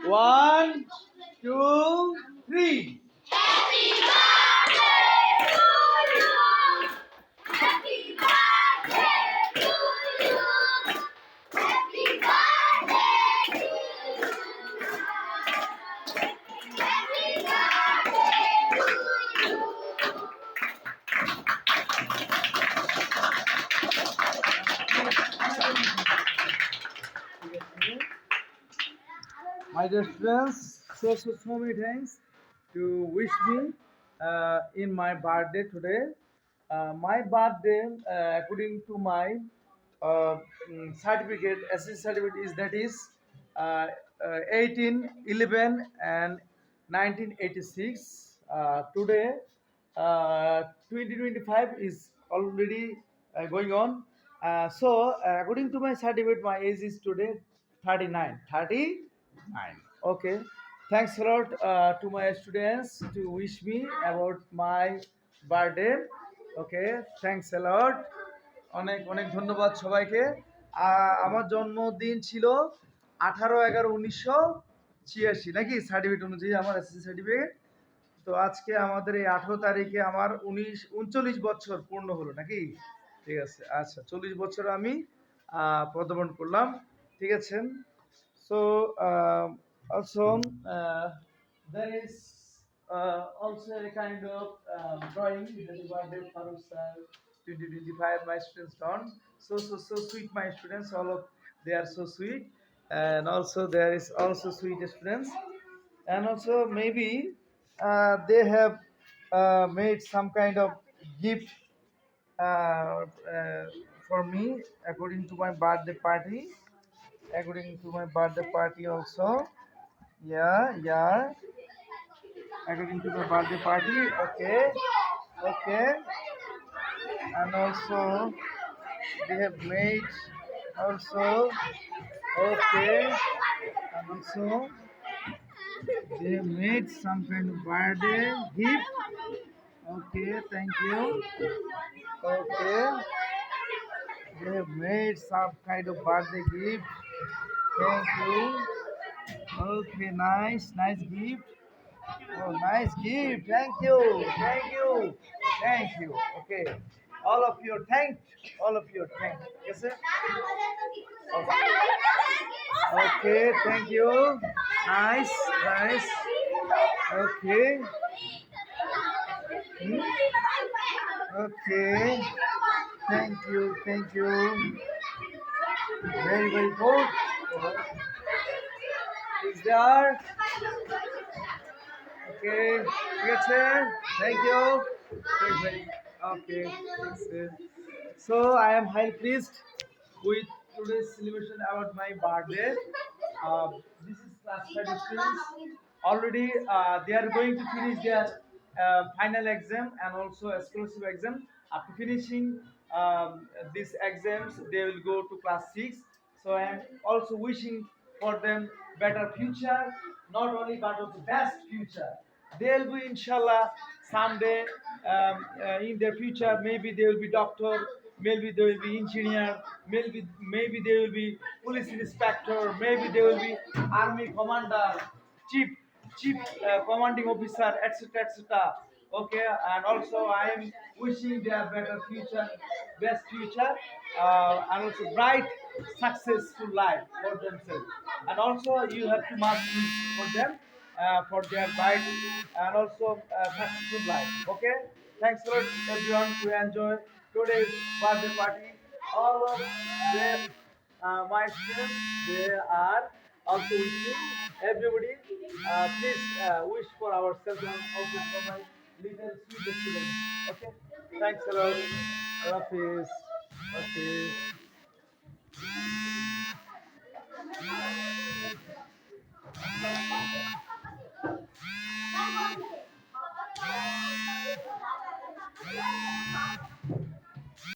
One, two, three. Happy birthday to you. Happy birthday to you. Happy birthday to you. Happy birthday to you. My dear students, so many thanks to wish me in my birthday today. My birthday, according to my certificate, SSC certificate is uh, 18, 11, and 1986. Today, 2025 is already going on. According to my certificate, my age is today 39. 39. Okay. Thanks a lot to my students to wish me about my birthday. Okay. Thanks a lot. অনেক অনেক ধন্যবাদ সবাইকে। আমার জন্মদিন ছিল 18/11/1986 নাকি certificate অনুযায়ী আমার এসএসসি সার্টিফিকেট। তো আজকে আমাদের এই 18 তারিখে আমার 39 বছর পূর্ণ হলো নাকি? ঠিক আছে, আচ্ছা 40 বছর আমি পদার্পণ করলাম। ঠিক আছে। So also there is also a kind of drawing that is what they Farooq sir 2025 my students done. So sweet my students, all of they are so sweet, and also there is also sweet students, and also maybe they have made some kind of gift uh, uh, for me according to my birthday party. According to my birthday party also, yeah, according to my birthday party. Okay, and also they have made also, okay, and also they have made some kind of birthday gift. Okay, thank you. Okay, they have made some kind of birthday gift. Thank you. Okay, nice gift. Oh, nice gift. Thank you. Okay, all of you thank. Yes, sir. Okay, thank you. Nice. Okay. Hmm? Okay. Thank you. Very good. Is there? Okay. Yes, sir. Thank you. Very. Okay. Thanks, sir. So I am highly pleased with today's celebration about my birthday. This is class 5 students. Already they are going to finish their final exam and also a scholarship exam. After finishing these exams, they will go to class 6. So I am also wishing for them better future, not only but also best future. They'll be inshallah someday in their future. Maybe they will be doctor, maybe they will be engineer, maybe they will be police inspector, maybe they will be army commander, chief commanding officer, etc. Okay, and also I am wishing their better future, best future, and also bright, successful life for themselves. And also you have to much wish for them for their bright and also successful life. Okay, thanks a lot everyone to enjoy today's birthday party. All of them, my students, they are also wishing everybody. Please wish for ourselves and also for my little sweet students. Okay, thanks a lot. Hafiz. Okay.